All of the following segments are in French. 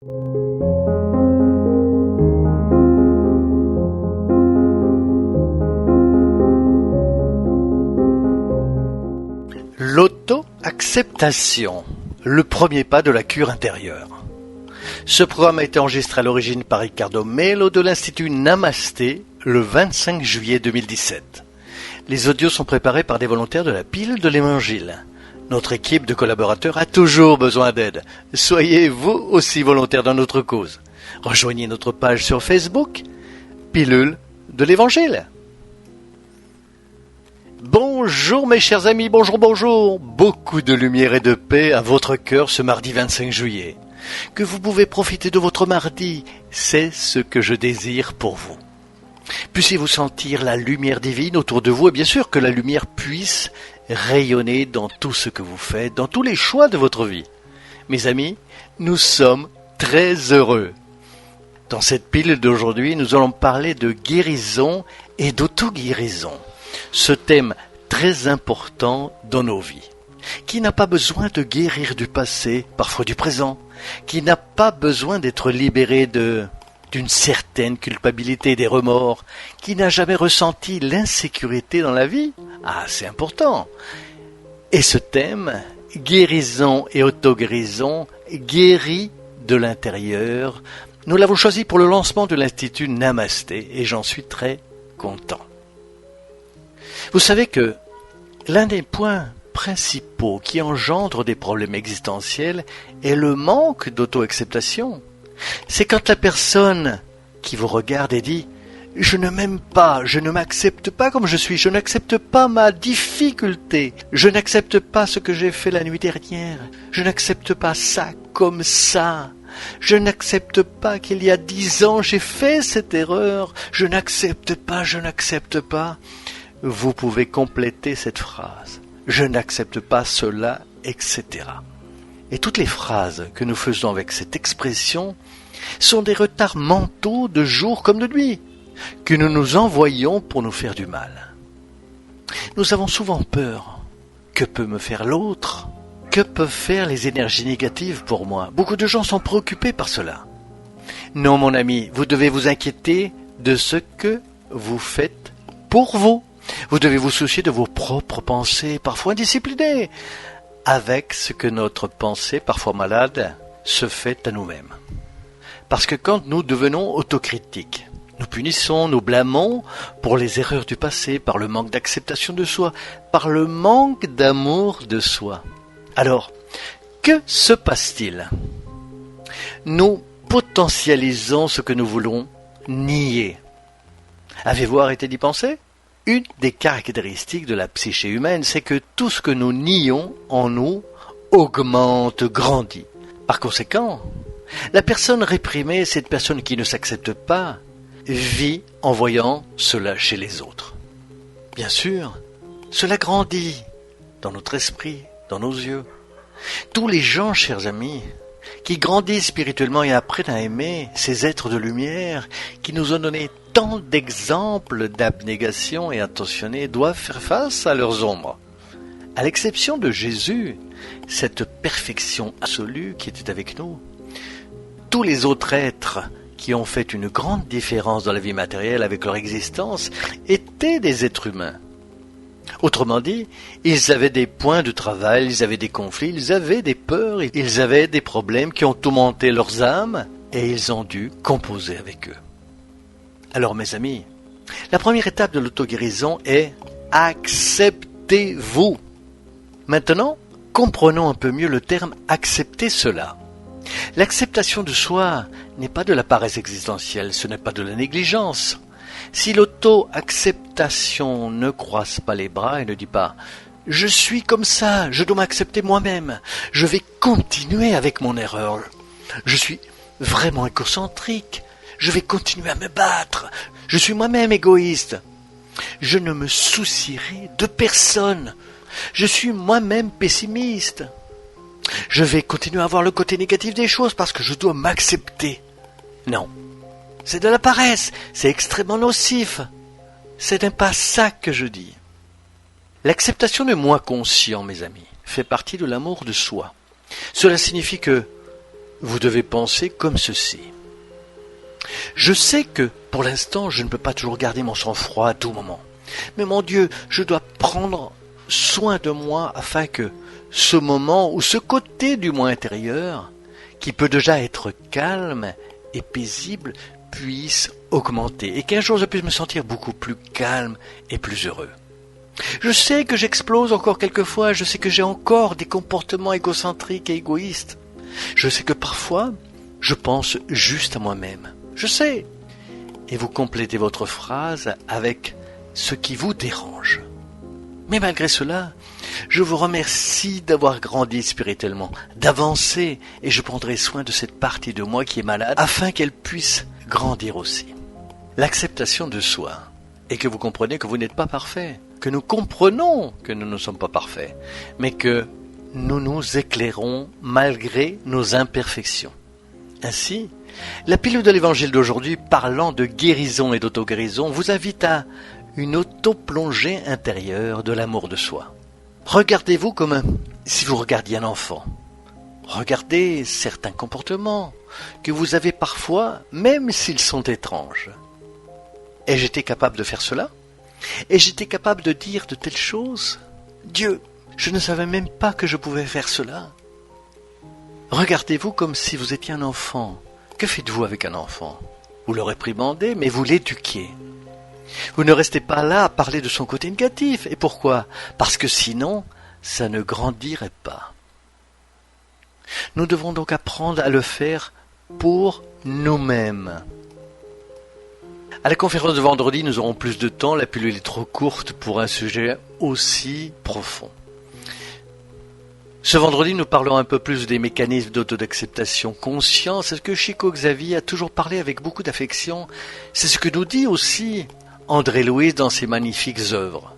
L'auto-acceptation, le premier pas de la cure intérieure. Ce programme a été enregistré à l'origine par Riccardo Melo de l'Institut Namasté le 25 juillet 2017. Les audios sont préparés par des volontaires de la Pile de l'Évangile. Notre équipe de collaborateurs a toujours besoin d'aide. Soyez vous aussi volontaires dans notre cause. Rejoignez notre page sur Facebook, Pilule de l'Évangile. Bonjour mes chers amis, bonjour. Beaucoup de lumière et de paix à votre cœur ce mardi 25 juillet. Que vous pouvez profiter de votre mardi, c'est ce que je désire pour vous. Puissiez-vous sentir la lumière divine autour de vous et bien sûr que la lumière puisse rayonner dans tout ce que vous faites, dans tous les choix de votre vie. Mes amis, nous sommes très heureux. Dans cette pile d'aujourd'hui, nous allons parler de guérison et d'auto-guérison. Ce thème très important dans nos vies. Qui n'a pas besoin de guérir du passé, parfois du présent? Qui n'a pas besoin d'être libéré d'une certaine culpabilité, des remords? Qui n'a jamais ressenti l'insécurité dans la vie? Ah, c'est important. Et ce thème, guérison et auto-guérison, guérit de l'intérieur, nous l'avons choisi pour le lancement de l'Institut Namasté et j'en suis très content. Vous savez que l'un des points principaux qui engendrent des problèmes existentiels est le manque d'auto-acceptation. C'est quand la personne qui vous regarde et dit « Je ne m'aime pas, je ne m'accepte pas comme je suis, je n'accepte pas ma difficulté, je n'accepte pas ce que j'ai fait la nuit dernière, je n'accepte pas ça comme ça, je n'accepte pas qu'il y a 10 ans j'ai fait cette erreur, je n'accepte pas. » Vous pouvez compléter cette phrase. Je n'accepte pas cela, etc. Et toutes les phrases que nous faisons avec cette expression sont des retards mentaux de jour comme de nuit, que nous nous envoyons pour nous faire du mal. Nous avons souvent peur. Que peut me faire l'autre? Que peuvent faire les énergies négatives pour moi? Beaucoup de gens sont préoccupés par cela. Non, mon ami, vous devez vous inquiéter de ce que vous faites pour vous. Vous devez vous soucier de vos propres pensées, parfois indisciplinées, avec ce que notre pensée, parfois malade, se fait à nous-mêmes. Parce que quand nous devenons autocritiques, nous punissons, nous blâmons pour les erreurs du passé, par le manque d'acceptation de soi, par le manque d'amour de soi. Alors, que se passe-t-il? Nous potentialisons ce que nous voulons nier. Avez-vous arrêté d'y penser? Une des caractéristiques de la psyché humaine, c'est que tout ce que nous nions en nous augmente, grandit. Par conséquent, la personne réprimée, cette personne qui ne s'accepte pas, vit en voyant cela chez les autres. Bien sûr, cela grandit dans notre esprit, dans nos yeux. Tous les gens, chers amis, qui grandissent spirituellement et apprennent à aimer ces êtres de lumière qui nous ont donné tant d'exemples d'abnégation et attentionnés doivent faire face à leurs ombres. À l'exception de Jésus, cette perfection absolue qui était avec nous, tous les autres êtres qui ont fait une grande différence dans la vie matérielle avec leur existence étaient des êtres humains. Autrement dit, ils avaient des points de travail, ils avaient des conflits, ils avaient des peurs, ils avaient des problèmes qui ont tourmenté leurs âmes et ils ont dû composer avec eux. Alors mes amis, la première étape de l'auto-guérison est « acceptez-vous ». Maintenant, comprenons un peu mieux le terme « accepter cela ». L'acceptation de soi n'est pas de la paresse existentielle, ce n'est pas de la négligence. Si l'auto-acceptation ne croise pas les bras et ne dit pas « je suis comme ça, je dois m'accepter moi-même, je vais continuer avec mon erreur, je suis vraiment égocentrique, je vais continuer à me battre, je suis moi-même égoïste, je ne me soucierai de personne, je suis moi-même pessimiste, je vais continuer à voir le côté négatif des choses parce que je dois m'accepter. » Non. C'est de la paresse, c'est extrêmement nocif. Ce n'est pas ça que je dis. L'acceptation de moi conscient, mes amis, fait partie de l'amour de soi. Cela signifie que vous devez penser comme ceci. Je sais que, pour l'instant, je ne peux pas toujours garder mon sang-froid à tout moment. Mais mon Dieu, je dois prendre soin de moi afin que ce moment, ou ce côté du moi intérieur, qui peut déjà être calme et paisible, puisse augmenter et qu'un jour je puisse me sentir beaucoup plus calme et plus heureux. Je sais que j'explose encore quelquefois, je sais que j'ai encore des comportements égocentriques et égoïstes. Je sais que parfois, je pense juste à moi-même. Je sais. Et vous complétez votre phrase avec ce qui vous dérange. Mais malgré cela, je vous remercie d'avoir grandi spirituellement, d'avancer, et je prendrai soin de cette partie de moi qui est malade, afin qu'elle puisse grandir aussi. L'acceptation de soi, et que vous comprenez que vous n'êtes pas parfait, que nous comprenons que nous ne sommes pas parfaits, mais que nous nous éclairons malgré nos imperfections. Ainsi, la pilule de l'évangile d'aujourd'hui, parlant de guérison et d'auto-guérison, vous invite à une auto-plongée intérieure de l'amour de soi. Regardez-vous comme si vous regardiez un enfant. Regardez certains comportements que vous avez parfois, même s'ils sont étranges. Ai-je été capable de faire cela? Ai-je été capable de dire de telles choses? Dieu, je ne savais même pas que je pouvais faire cela. Regardez-vous comme si vous étiez un enfant. Que faites-vous avec un enfant? Vous le réprimandez, mais vous l'éduquez. Vous ne restez pas là à parler de son côté négatif. Et pourquoi? Parce que sinon, ça ne grandirait pas. Nous devons donc apprendre à le faire pour nous-mêmes. À la conférence de vendredi, nous aurons plus de temps. La pilule est trop courte pour un sujet aussi profond. Ce vendredi, nous parlons un peu plus des mécanismes d'auto-acceptation conscients. C'est ce que Chico Xavier a toujours parlé avec beaucoup d'affection. C'est ce que nous dit aussi André Louis dans ses magnifiques œuvres.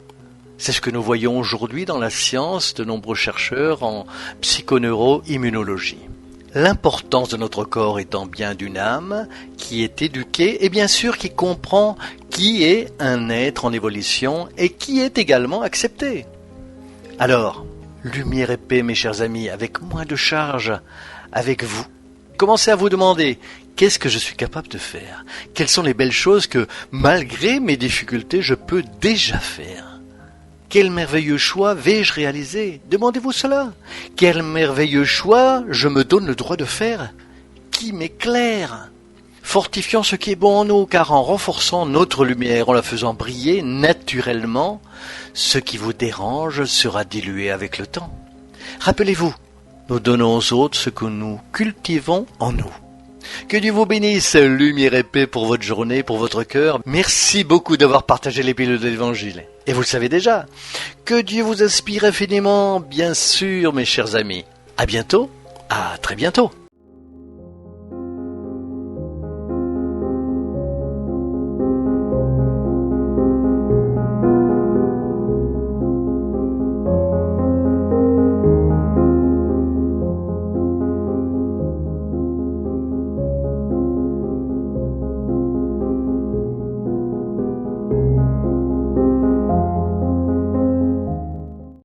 C'est ce que nous voyons aujourd'hui dans la science de nombreux chercheurs en psychoneuro-immunologie. L'importance de notre corps étant bien d'une âme qui est éduquée et bien sûr qui comprend qui est un être en évolution et qui est également accepté. Alors, lumière et paix, mes chers amis, avec moins de charge, avec vous. Commencez à vous demander, qu'est-ce que je suis capable de faire? Quelles sont les belles choses que, malgré mes difficultés, je peux déjà faire? Quel merveilleux choix vais-je réaliser? Demandez-vous cela. Quel merveilleux choix je me donne le droit de faire? Qui m'éclaire? Fortifions ce qui est bon en nous, car en renforçant notre lumière, en la faisant briller naturellement, ce qui vous dérange sera dilué avec le temps. Rappelez-vous, nous donnons aux autres ce que nous cultivons en nous. Que Dieu vous bénisse, lumière et paix pour votre journée, pour votre cœur. Merci beaucoup d'avoir partagé les pilules de l'Évangile. Et vous le savez déjà, que Dieu vous inspire infiniment, bien sûr, mes chers amis. À bientôt, à très bientôt.